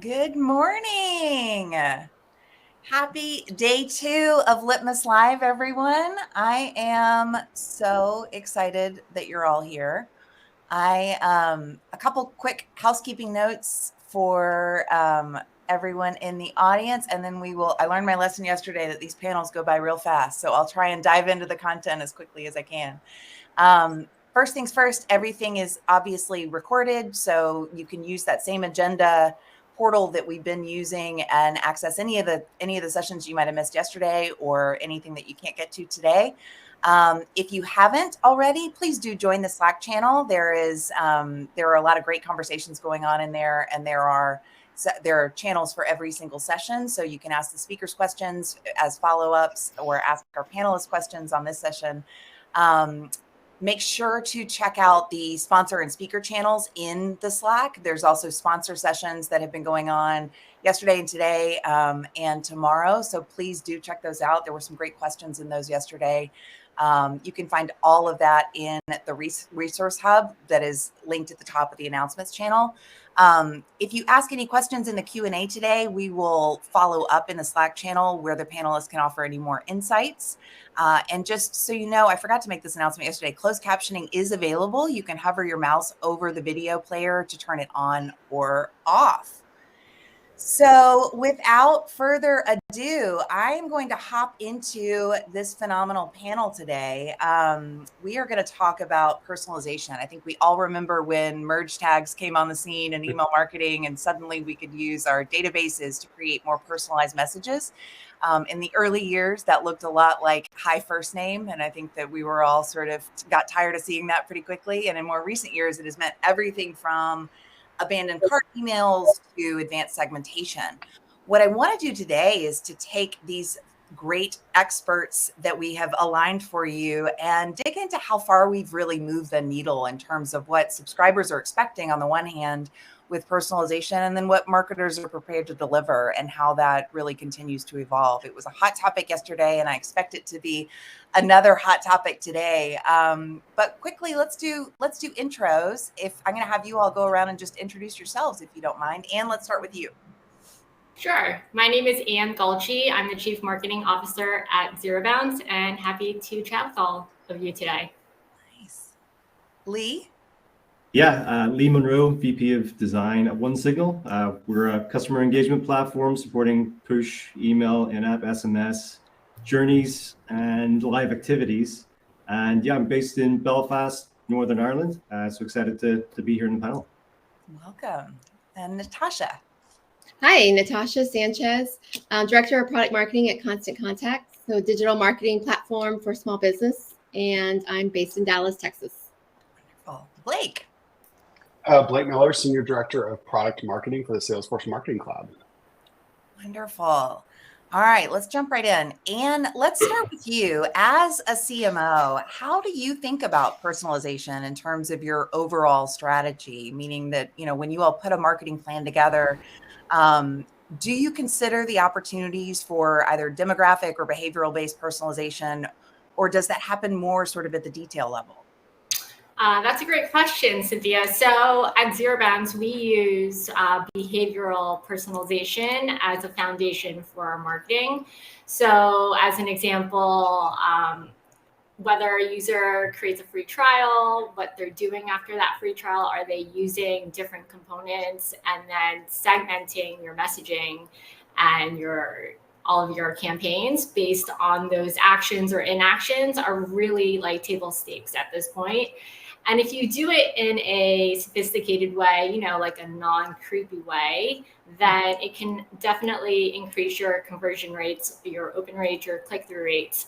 Good morning. Happy day 2 of Litmus Live, everyone. I am so excited that you're all here. A couple quick housekeeping notes for everyone in the audience, and then I learned my lesson yesterday that these panels go by real fast, so I'll try and dive into the content as quickly as I can. First things first, everything is obviously recorded, so you can use that same agenda portal that we've been using and access any of the sessions you might have missed yesterday or anything that you can't get to today. If you haven't already, please do join the Slack channel. There are a lot of great conversations going on in there, and there are channels for every single session, so you can ask the speakers questions as follow-ups or ask our panelists questions on this session. Make sure to check out the sponsor and speaker channels in the Slack. There's also sponsor sessions that have been going on yesterday and today and tomorrow. So please do check those out. There were some great questions in those yesterday. You can find all of that in the resource hub that is linked at the top of the announcements channel. If you ask any questions in the Q&A today, we will follow up in the Slack channel where the panelists can offer any more insights. And just so you know, I forgot to make this announcement yesterday, closed captioning is available. You can hover your mouse over the video player to turn it on or off. So without further ado, I'm going to hop into this phenomenal panel today. We are going to talk about personalization. I think we all remember when merge tags came on the scene in email marketing, and suddenly we could use our databases to create more personalized messages. In the early years, that looked a lot like hi first name. And I think that we were all sort of got tired of seeing that pretty quickly. And in more recent years, it has meant everything from abandoned cart emails to advanced segmentation. What I want to do today is to take these great experts that we have aligned for you and dig into how far we've really moved the needle in terms of what subscribers are expecting on the one hand with personalization, and then what marketers are prepared to deliver and how that really continues to evolve. It was a hot topic yesterday, and I expect it to be another hot topic today. But quickly, let's do intros. If I'm going to have you all go around and just introduce yourselves, if you don't mind. Anne, let's start with you. Sure. My name is Ghaltchi. I'm the Chief Marketing Officer at ZeroBounce, and happy to chat with all of you today. Nice. Lee? Yeah, Lee Munroe, VP of Design at OneSignal. We're a customer engagement platform supporting push, email, in-app SMS, journeys, and live activities. And yeah, I'm based in Belfast, Northern Ireland. So excited to be here in the panel. Welcome. And Natasha. Hi, Natasha Sanchez, Director of Product Marketing at Constant Contact, so digital marketing platform for small business, and I'm based in Dallas, Texas. Wonderful. Blake. Blake Miller, Senior Director of Product Marketing for the Salesforce Marketing Cloud. Wonderful. All right, let's jump right in. Anne, let's start with you. As a CMO, how do you think about personalization in terms of your overall strategy? Meaning that, when you all put a marketing plan together, do you consider the opportunities for either demographic or behavioral-based personalization, or does that happen more sort of at the detail level? That's a great question, Cynthia. So at ZeroBounce, we use behavioral personalization as a foundation for our marketing. So as an example, whether a user creates a free trial, what they're doing after that free trial, are they using different components, and then segmenting your messaging and all of your campaigns based on those actions or inactions are really like table stakes at this point. And if you do it in a sophisticated way, like a non-creepy way, then it can definitely increase your conversion rates, your open rates, your click-through rates.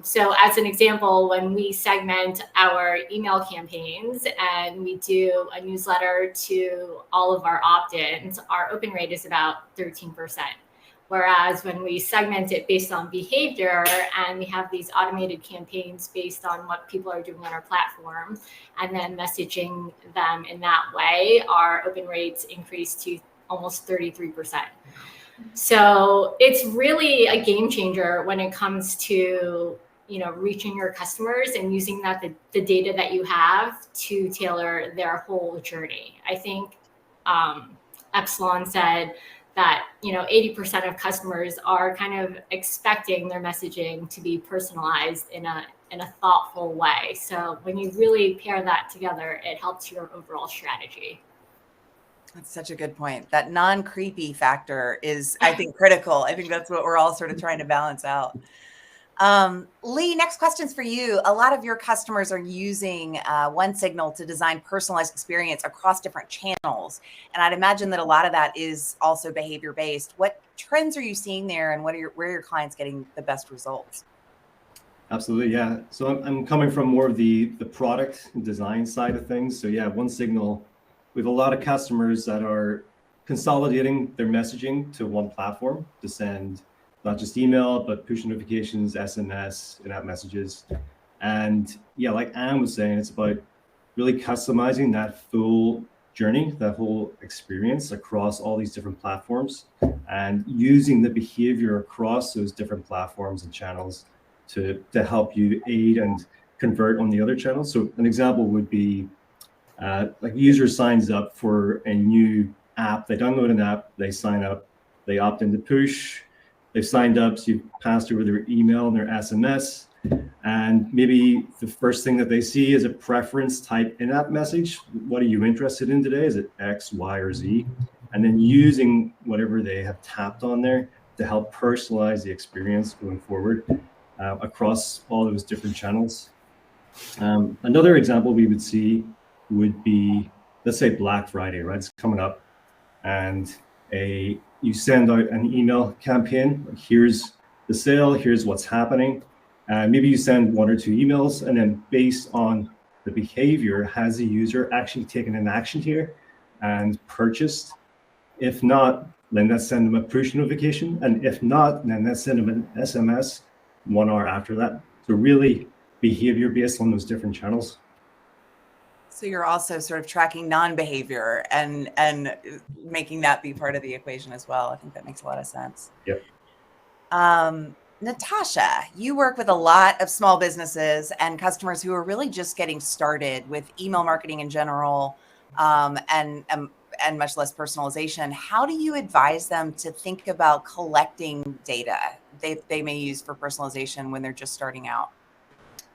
So as an example, when we segment our email campaigns and we do a newsletter to all of our opt-ins, our open rate is about 13%. Whereas when we segment it based on behavior and we have these automated campaigns based on what people are doing on our platform and then messaging them in that way, our open rates increase to almost 33%. So it's really a game changer when it comes to reaching your customers and using the data that you have to tailor their whole journey. I think Epsilon said that 80% of customers are kind of expecting their messaging to be personalized in a thoughtful way. So when you really pair that together, it helps your overall strategy. That's such a good point. That non-creepy factor is, I think, critical. I think that's what we're all sort of trying to balance out. Lee, next question's for you. A lot of your customers are using OneSignal to design personalized experience across different channels. And I'd imagine that a lot of that is also behavior-based. What trends are you seeing there, and where are your clients getting the best results? Absolutely, yeah. So I'm coming from more of the product design side of things. So yeah, OneSignal, we have a lot of customers that are consolidating their messaging to one platform to send not just email, but push notifications, SMS, in-app messages. And yeah, like Anne was saying, it's about really customizing that full journey, that whole experience across all these different platforms, and using the behavior across those different platforms and channels to help you aid and convert on the other channels. So an example would be like a user signs up for a new app, they download an app, they sign up, they opt into push, they've signed up, so you've passed over their email and their SMS, and maybe the first thing that they see is a preference type in-app message. What are you interested in today? Is it X, Y, or Z? And then using whatever they have tapped on there to help personalize the experience going forward across all those different channels. Another example we would see would be, let's say Black Friday, right? It's coming up, and you send out an email campaign. Here's the sale, here's what's happening. Maybe you send 1 or 2 emails, and then based on the behavior, has the user actually taken an action here and purchased? If not, then let's send them a push notification. And if not, then let's send them an SMS 1 hour after that. So really behavior based on those different channels. So you're also sort of tracking non-behavior and making that be part of the equation as well. I think that makes a lot of sense. Yep. Natasha, you work with a lot of small businesses and customers who are really just getting started with email marketing in general, and much less personalization. How do you advise them to think about collecting data they may use for personalization when they're just starting out?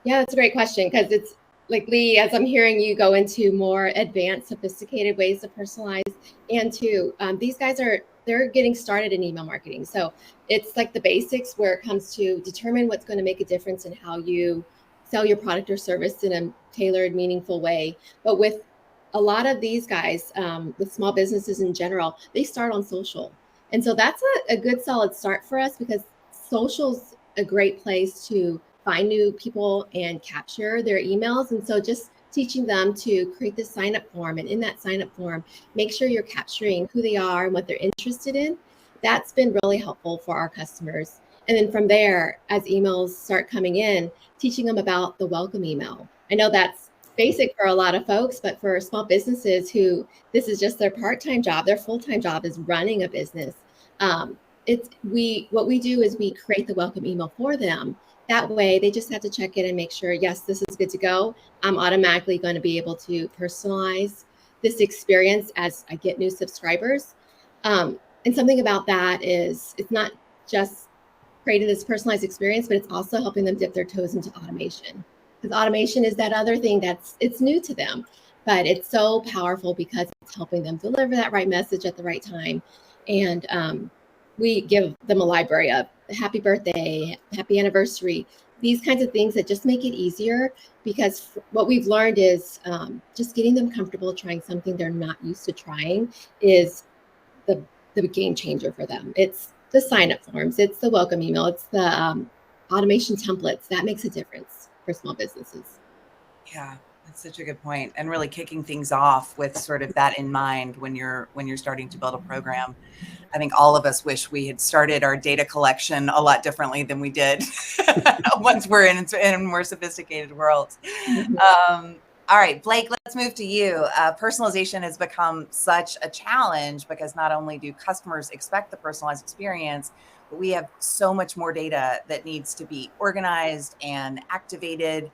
Yeah, that's a great question, because it's like, Lee, as I'm hearing you go into more advanced, sophisticated ways to personalize, and these guys they're getting started in email marketing. So it's like the basics where it comes to determine what's going to make a difference in how you sell your product or service in a tailored, meaningful way. But with a lot of these guys, with small businesses in general, they start on social. And so that's a good solid start for us, because social's a great place to find new people and capture their emails. And so just teaching them to create this sign-up form, and in that sign-up form, make sure you're capturing who they are and what they're interested in. That's been really helpful for our customers. And then from there, as emails start coming in, teaching them about the welcome email. I know that's basic for a lot of folks, but for small businesses who this is just their part-time job, their full-time job is running a business. What we do is we create the welcome email for them. That way, they just have to check in and make sure, yes, this is good to go. I'm automatically going to be able to personalize this experience as I get new subscribers. And something about that is it's not just creating this personalized experience, but it's also helping them dip their toes into automation. Because automation is that other thing it's new to them, but it's so powerful because it's helping them deliver that right message at the right time. And we give them a library of happy birthday, happy anniversary, these kinds of things that just make it easier, because what we've learned is just getting them comfortable trying something they're not used to trying is the game changer for them. It's the sign-up forms, it's the welcome email, it's the automation templates. That makes a difference for small businesses. Yeah, that's such a good point. And really kicking things off with sort of that in mind when you're starting to build a program. I think all of us wish we had started our data collection a lot differently than we did once we're in more sophisticated worlds. Mm-hmm. All right, Blake, let's move to you. Personalization has become such a challenge because not only do customers expect the personalized experience, but we have so much more data that needs to be organized and activated.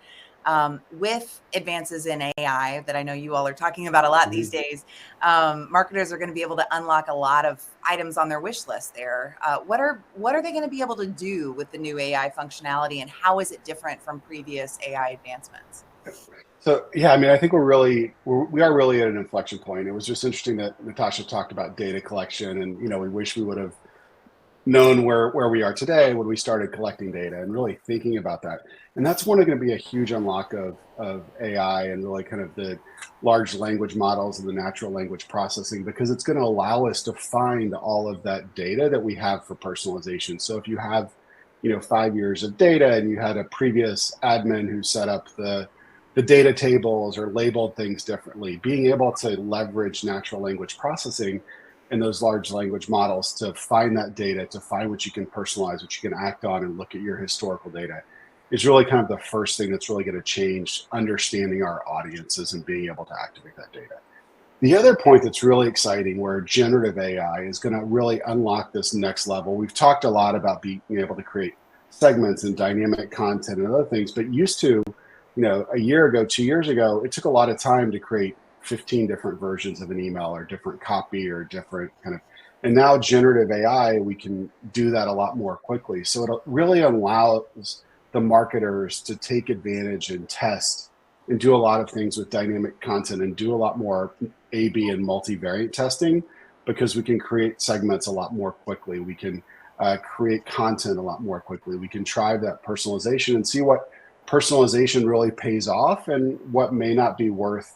With advances in AI that I know you all are talking about a lot these days, marketers are going to be able to unlock a lot of items on their wish list there. What are they going to be able to do with the new AI functionality, and how is it different from previous AI advancements? So yeah, I mean, I think we are really at an inflection point. It was just interesting that Natasha talked about data collection, and we wish we would have known where we are today when we started collecting data and really thinking about that. And that's going to be a huge unlock of AI and really kind of the large language models and the natural language processing, because it's going to allow us to find all of that data that we have for personalization. So if you have 5 years of data and you had a previous admin who set up the data tables or labeled things differently, being able to leverage natural language processing and those large language models to find that data, to find what you can personalize, what you can act on, and look at your historical data is really kind of the first thing that's really going to change understanding our audiences and being able to activate that data. The other point that's really exciting, where generative AI is going to really unlock this next level. We've talked a lot about being able to create segments and dynamic content and other things, but used to, a year ago, 2 years ago, it took a lot of time to create 15 different versions of an email or different copy or different kind of, and now generative AI, we can do that a lot more quickly. So it really allows the marketers to take advantage and test and do a lot of things with dynamic content and do a lot more A/B and multivariate testing, because we can create segments a lot more quickly. We can create content a lot more quickly. We can try that personalization and see what personalization really pays off and what may not be worth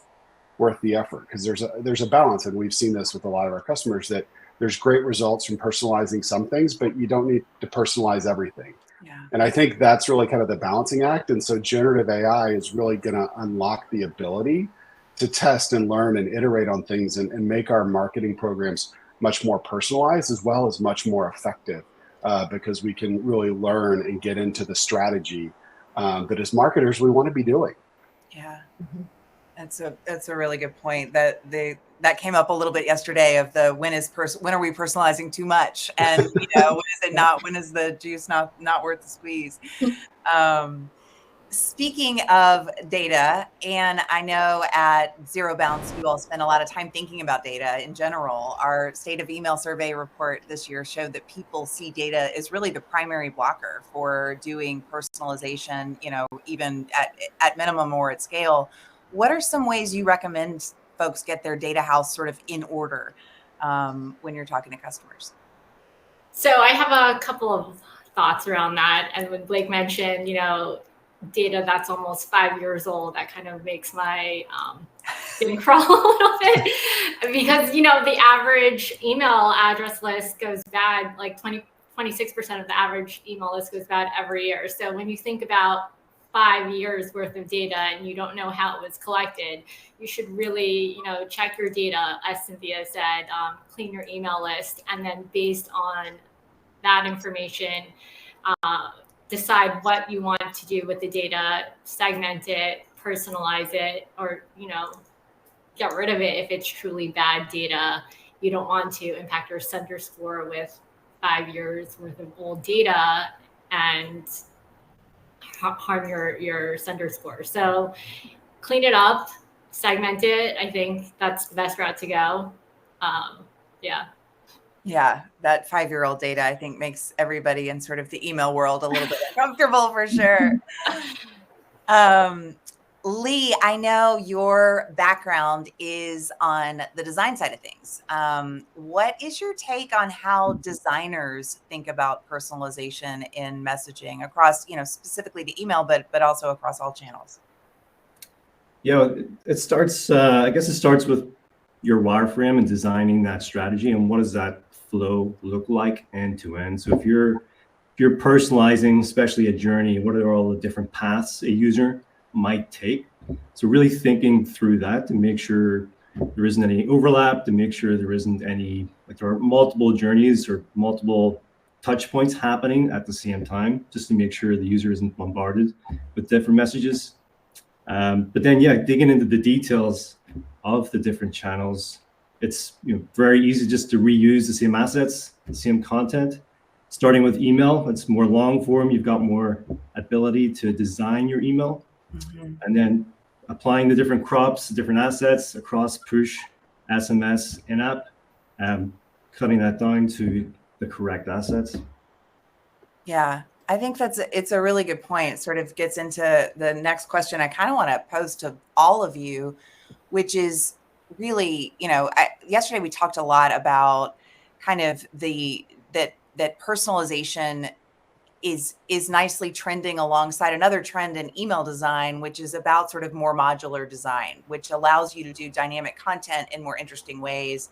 the effort, because there's a balance, and we've seen this with a lot of our customers, that there's great results from personalizing some things, but you don't need to personalize everything. Yeah. And I think that's really kind of the balancing act. And so generative AI is really going to unlock the ability to test and learn and iterate on things and make our marketing programs much more personalized as well as much more effective, because we can really learn and get into the strategy that as marketers we want to be doing. Yeah. Mm-hmm. That's a really good point. That came up a little bit yesterday of the when are we personalizing too much, and when is it not? When is the juice not worth the squeeze? Speaking of data, and I know at ZeroBounce you all spend a lot of time thinking about data in general. Our State of Email Survey report this year showed that people see data as really the primary blocker for doing personalization, even at minimum or at scale. What are some ways you recommend folks get their data house sort of in order when you're talking to customers? So I have a couple of thoughts around that. And when Blake mentioned, data that's almost 5 years old, that kind of makes my skin crawl a little bit, because the average email address list goes bad, like 26% of the average email list goes bad every year. So when you think about 5 years worth of data and you don't know how it was collected, you should really check your data, as Cynthia said, clean your email list, and then based on that information, decide what you want to do with the data, segment it, personalize it, or get rid of it if it's truly bad data. You don't want to impact your sender score with 5 years worth of old data and harm your sender score. So clean it up, segment it. I think that's the best route to go. Yeah, that 5-year-old data, I think, makes everybody in sort of the email world a little bit uncomfortable for sure. Lee, I know your background is on the design side of things. What is your take on how designers think about personalization in messaging across, specifically the email, but also across all channels? It starts, I guess it starts with your wireframe and designing that strategy, and what does that flow look like end to end. So if you're personalizing, especially a journey, what are all the different paths a user might take? So really thinking through that to make sure there isn't any overlap, to make sure there isn't any, like there are multiple journeys or multiple touch points happening at the same time, just to make sure the user isn't bombarded with different messages. But then, digging into the details of the different channels, it's very easy just to reuse the same assets, the same content. Starting with email, it's more long form. You've got more ability to design your email Mhm. and then applying the different crops, different assets across push, SMS, in-app, cutting that down to the correct assets. Yeah, I think it's a really good point. It sort of gets into the next question I kind of want to pose to all of you, which is really, yesterday we talked a lot about kind of that personalization is nicely trending alongside another trend in email design, which is about sort of more modular design, which allows you to do dynamic content in more interesting ways,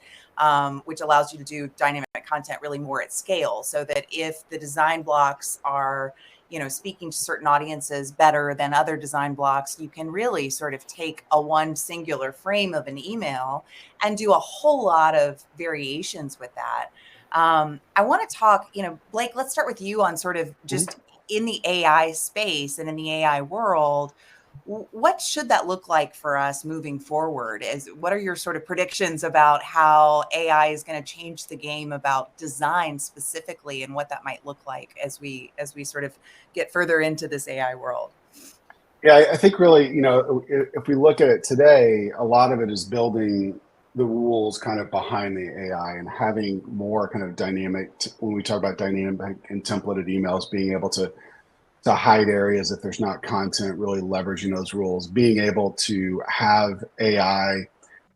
which allows you to do dynamic content really more at scale, so that if the design blocks are speaking to certain audiences better than other design blocks, you can really sort of take a one singular frame of an email and do a whole lot of variations with that. I want to talk, Blake, let's start with you on sort of just in the AI space and in the AI world. What should that look like for us moving forward? What are your sort of predictions about how AI is going to change the game about design specifically, and what that might look like as we sort of get further into this AI world? Yeah, I think really, if we look at it today, a lot of it is building the rules kind of behind the AI and having more kind of dynamic, when we talk about dynamic and templated emails, being able to hide areas if there's not content, really leveraging those rules, being able to have AI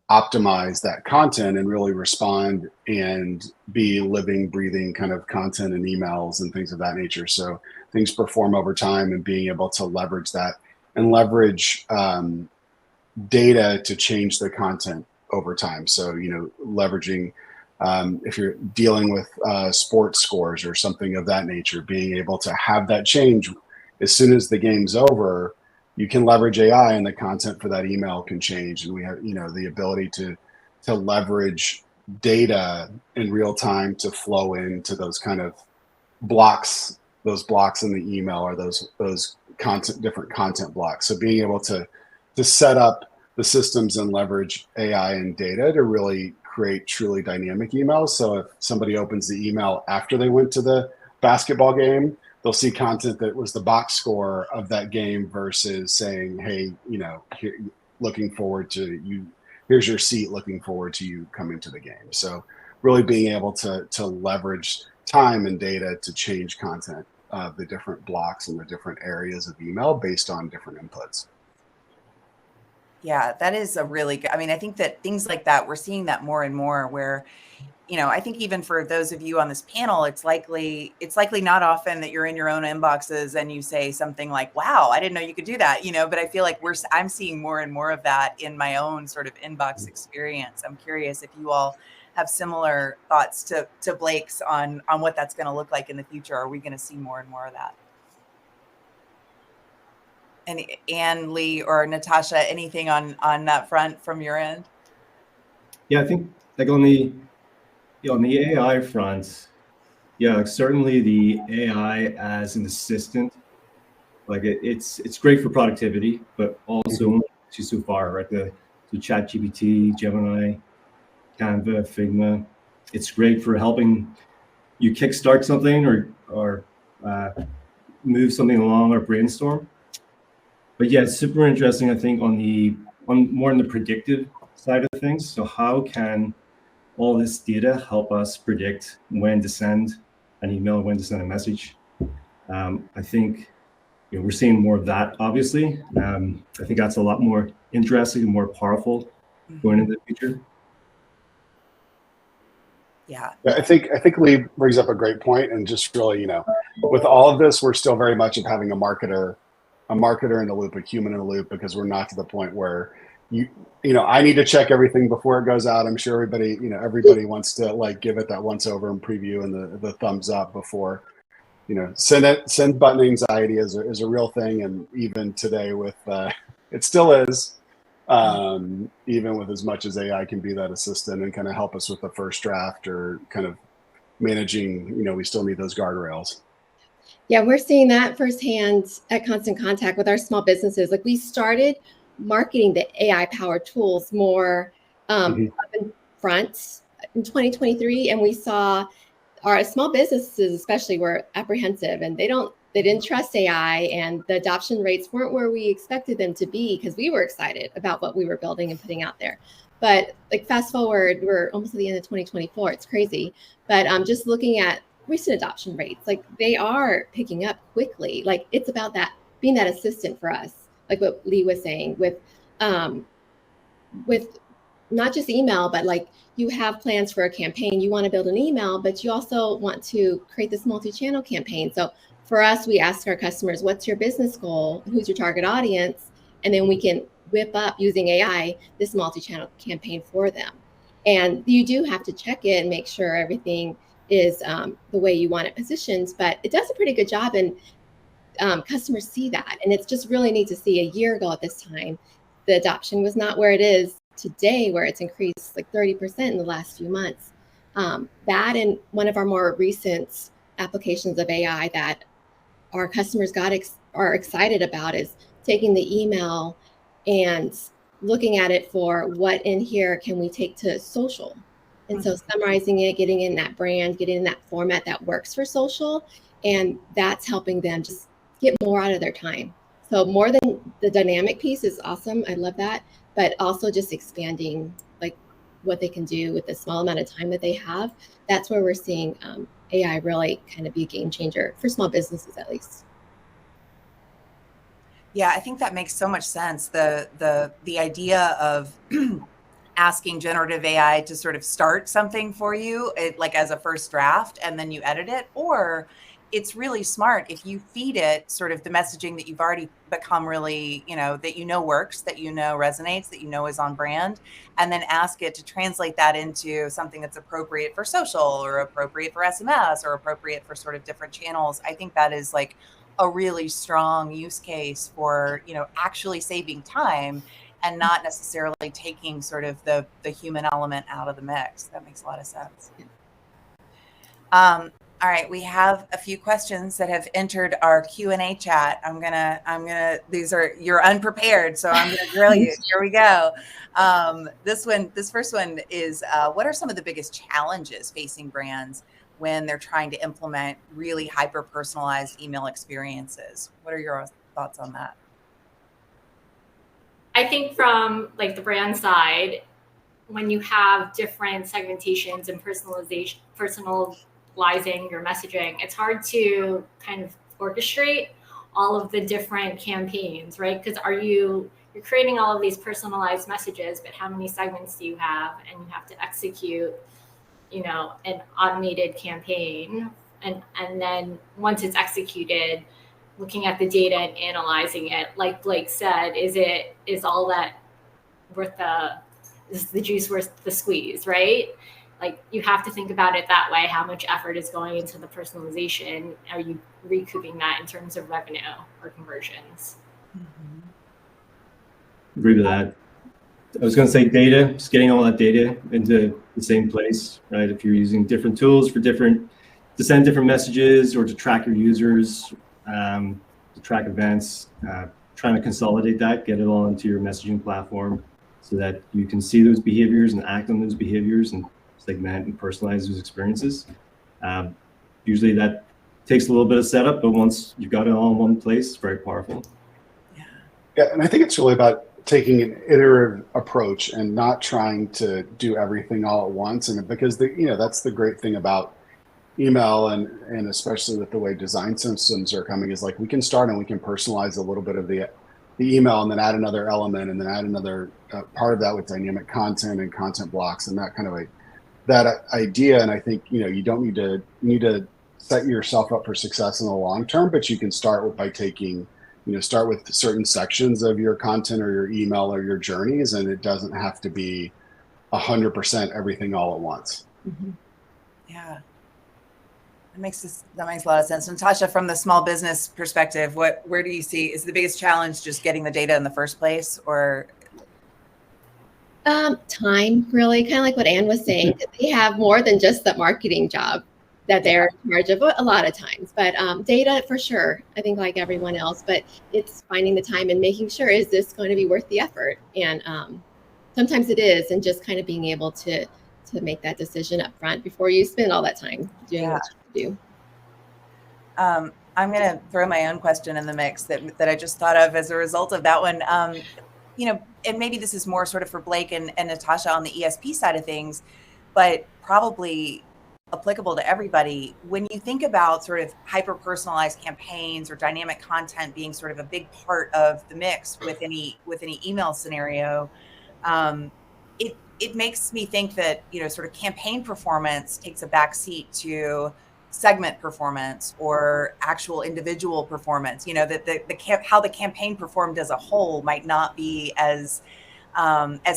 optimize that content and really respond and be living, breathing kind of content and emails and things of that nature. So things perform over time, and being able to leverage that and leverage data to change the content over time. So, leveraging if you're dealing with sports scores or something of that nature, being able to have that change as soon as the game's over, you can leverage AI and the content for that email can change. And we have, the ability to leverage data in real time to flow into those kind of blocks, those blocks in the email, or those different content blocks. So being able to set up the systems and leverage AI and data to really create truly dynamic emails. So if somebody opens the email after they went to the basketball game, they'll see content that was the box score of that game versus saying, hey, looking forward to you. Here's your seat. Looking forward to you coming to the game. So really being able to leverage time and data to change content of the different blocks and the different areas of email based on different inputs. Yeah, that is a really good, I think that things like that, we're seeing that more and more where, I think even for those of you on this panel, it's likely not often that you're in your own inboxes and you say something like, wow, I didn't know you could do that, but I feel like I'm seeing more and more of that in my own sort of inbox experience. I'm curious if you all have similar thoughts to Blake's on what that's going to look like in the future. Are we going to see more and more of that? And Anne, Lee, or Natasha, anything on that front from your end? Yeah, I think like on the AI front, certainly the AI as an assistant, like it's great for productivity, but also only so far, right? The ChatGPT, Gemini, Canva, Figma, it's great for helping you kickstart something or move something along or brainstorm. But yeah, it's super interesting, I think, on more on the predictive side of things. So how can all this data help us predict when to send an email, when to send a message? I think we're seeing more of that, obviously. I think that's a lot more interesting and more powerful going into the future. Yeah. I think Lee brings up a great point, and just really, with all of this, we're still very much of having a marketer in the loop, a human in the loop, because we're not to the point where I need to check everything before it goes out. I'm sure everybody wants to give it that once over and preview and the thumbs up before, send button anxiety is a real thing. And even today with, it still is, even with as much as AI can be that assistant and kind of help us with the first draft or kind of managing, we still need those guardrails. Yeah, we're seeing that firsthand at Constant Contact with our small businesses. Like, we started marketing the AI-powered tools more up in front in 2023, and we saw our small businesses especially were apprehensive, and they don't they didn't trust AI, and the adoption rates weren't where we expected them to be because we were excited about what we were building and putting out there. But like fast forward, we're almost at the end of 2024. It's crazy. But just looking at recent adoption rates, like they are picking up quickly. Like it's about that being that assistant for us, like what Lee was saying with not just email, but like you have plans for a campaign, you want to build an email, but you also want to create this multi-channel campaign. So for us, we ask our customers, what's your business goal? Who's your target audience? And then we can whip up using AI, this multi-channel campaign for them. And you do have to check it and make sure everything is the way you want it positioned, but it does a pretty good job, and customers see that. And it's just really neat to see. A year ago at this time, the adoption was not where it is today, where it's increased like 30% in the last few months. That and one of our more recent applications of AI that our customers are excited about is taking the email and looking at it for what in here can we take to social. And so summarizing it, getting in that brand, getting in that format that works for social, and that's helping them just get more out of their time. So more than the dynamic piece is awesome. I love that. But also just expanding like what they can do with the small amount of time that they have. That's where we're seeing AI really kind of be a game changer for small businesses, at least. Yeah, I think that makes so much sense. The idea of asking generative AI to sort of start something for you, like as a first draft, and then you edit it, or it's really smart if you feed it sort of the messaging that you've already become really, that works, that resonates, that is on brand, and then ask it to translate that into something that's appropriate for social or appropriate for SMS or appropriate for sort of different channels. I think that is like a really strong use case for, actually saving time and not necessarily taking sort of the human element out of the mix. That makes a lot of sense. All right, we have a few questions that have entered our Q&A chat. You're unprepared, so I'm gonna grill you. Here we go. This first one is, what are some of the biggest challenges facing brands when they're trying to implement really hyper-personalized email experiences? What are your thoughts on that? I think from like the brand side, when you have different segmentations and personalizing your messaging, it's hard to kind of orchestrate all of the different campaigns, right? Because you're creating all of these personalized messages, but how many segments do you have? And you have to execute, an automated campaign. And then once it's executed, looking at the data and analyzing it, like Blake said, is the juice worth the squeeze, right? Like you have to think about it that way. How much effort is going into the personalization? Are you recouping that in terms of revenue or conversions? Agree with that. I was going to say data, just getting all that data into the same place, right? If you're using different tools to send different messages or to track your users, to track events, trying to consolidate that, get it all into your messaging platform so that you can see those behaviors and act on those behaviors and segment and personalize those experiences. Usually that takes a little bit of setup, but once you've got it all in one place, it's very powerful. Yeah, and I think it's really about taking an iterative approach and not trying to do everything all at once. And because that's the great thing about email and especially with the way design systems are coming, is like we can start and we can personalize a little bit of the email and then add another element and then add another part of that with dynamic content and content blocks and that kind of that idea. And I think you don't need to set yourself up for success in the long term, but you can start start with certain sections of your content or your email or your journeys, and it doesn't have to be 100% everything all at once. Mm-hmm. Yeah. That makes a lot of sense. Natasha, from the small business perspective, where do you see is the biggest challenge just getting the data in the first place, or? Time, really, kind of like what Anne was saying. They have more than just the marketing job that they're in charge of a lot of times, but data for sure, I think like everyone else, but it's finding the time and making sure, is this going to be worth the effort? And sometimes it is, and just kind of being able to make that decision up front before you spend all that time doing what you do. I'm going to throw my own question in the mix that I just thought of as a result of that one. And maybe this is more sort of for Blake and Natasha on the ESP side of things, but probably applicable to everybody. When you think about sort of hyper-personalized campaigns or dynamic content being sort of a big part of the mix with any email scenario, it makes me think that, sort of campaign performance takes a backseat to segment performance or actual individual performance. That how the campaign performed as a whole might not be as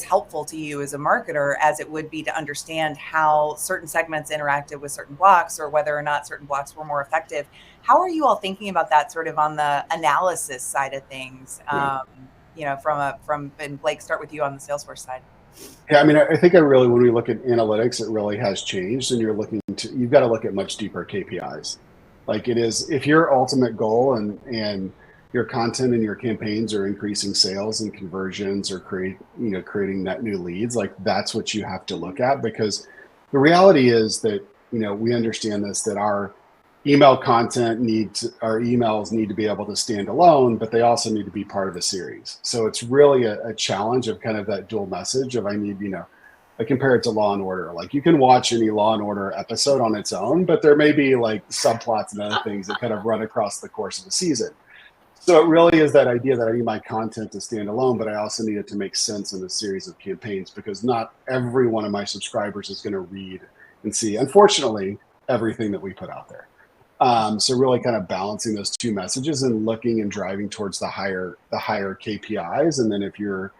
helpful to you as a marketer as it would be to understand how certain segments interacted with certain blocks or whether or not certain blocks were more effective. How are you all thinking about that sort of on the analysis side of things? And Blake, start with you on the Salesforce side. Yeah, I mean, I think when we look at analytics, it really has changed, and you've got to look at much deeper KPIs. Like it is, if your ultimate goal and your content and your campaigns are increasing sales and conversions or creating net new leads, like that's what you have to look at, because the reality is that, we understand this, that our emails need to be able to stand alone, but they also need to be part of a series. So it's really a challenge of kind of that dual message of I compare it to Law and Order. Like you can watch any Law and Order episode on its own, but there may be like subplots and other things that kind of run across the course of the season. So it really is that idea that I need my content to stand alone, but I also need it to make sense in a series of campaigns, because not every one of my subscribers is going to read and see, unfortunately, everything that we put out there. So really kind of balancing those two messages and looking and driving towards the higher KPIs. And then if you're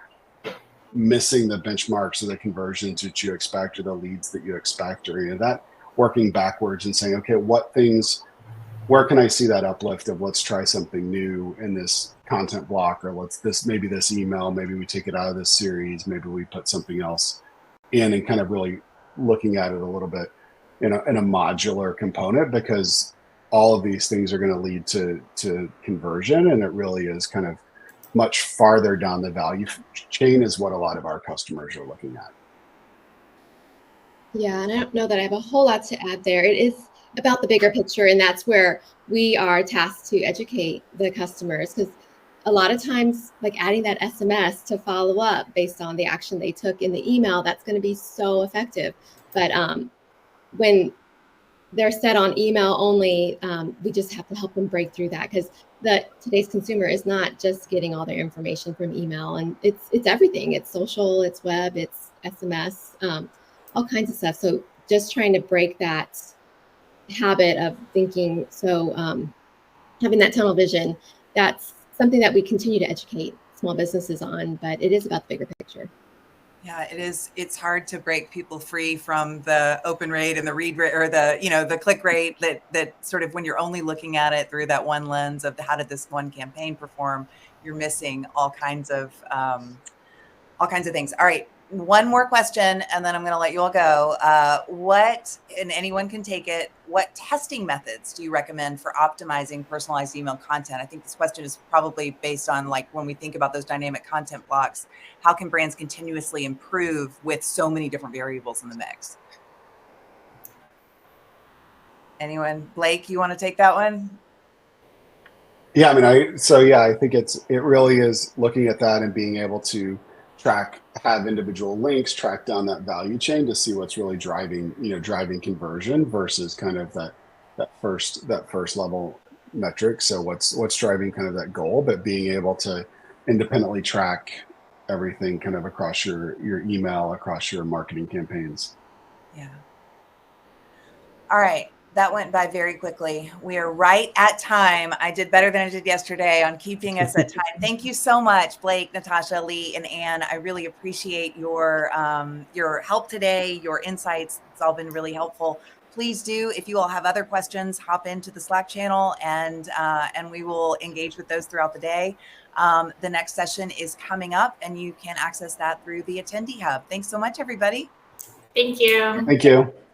missing the benchmarks or the conversions that you expect or the leads that you expect, or that working backwards and saying, okay, where can I see that uplift of let's try something new in this content block, or maybe this email, maybe we take it out of this series, maybe we put something else in, and kind of really looking at it a little bit in a modular component, because all of these things are going to lead to conversion, and it really is kind of much farther down the value chain is what a lot of our customers are looking at. Yeah, and I don't know that I have a whole lot to add there. It is about the bigger picture, and that's where we are tasked to educate the customers, because a lot of times, like adding that SMS to follow up based on the action they took in the email, that's going to be so effective. But when they're set on email only, we just have to help them break through that, because today's consumer is not just getting all their information from email, and it's everything. It's social, it's web, it's SMS, all kinds of stuff. So just trying to break that habit of thinking. So having that tunnel vision, that's something that we continue to educate small businesses on, but it is about the bigger picture. Yeah, it is. It's hard to break people free from the open rate and the read rate, or the click rate that sort of, when you're only looking at it through that one lens of how did this one campaign perform, you're missing all kinds of things. All right. One more question, and then I'm going to let you all go. And anyone can take it, what testing methods do you recommend for optimizing personalized email content? I think this question is probably based on, like, when we think about those dynamic content blocks, how can brands continuously improve with so many different variables in the mix? Anyone? Blake, you want to take that one? Yeah, I mean, I think it really is looking at that and being able to have individual links, track down that value chain to see what's really driving conversion versus kind of that first level metric. So what's driving kind of that goal, but being able to independently track everything kind of across your email, across your marketing campaigns. Yeah. All right. That went by very quickly. We are right at time. I did better than I did yesterday on keeping us at time. Thank you so much, Blake, Natasha, Lee, and Anne. I really appreciate your help today, your insights. It's all been really helpful. Please do, if you all have other questions, hop into the Slack channel, and we will engage with those throughout the day. The next session is coming up, and you can access that through the Attendee Hub. Thanks so much, everybody. Thank you. Thank you.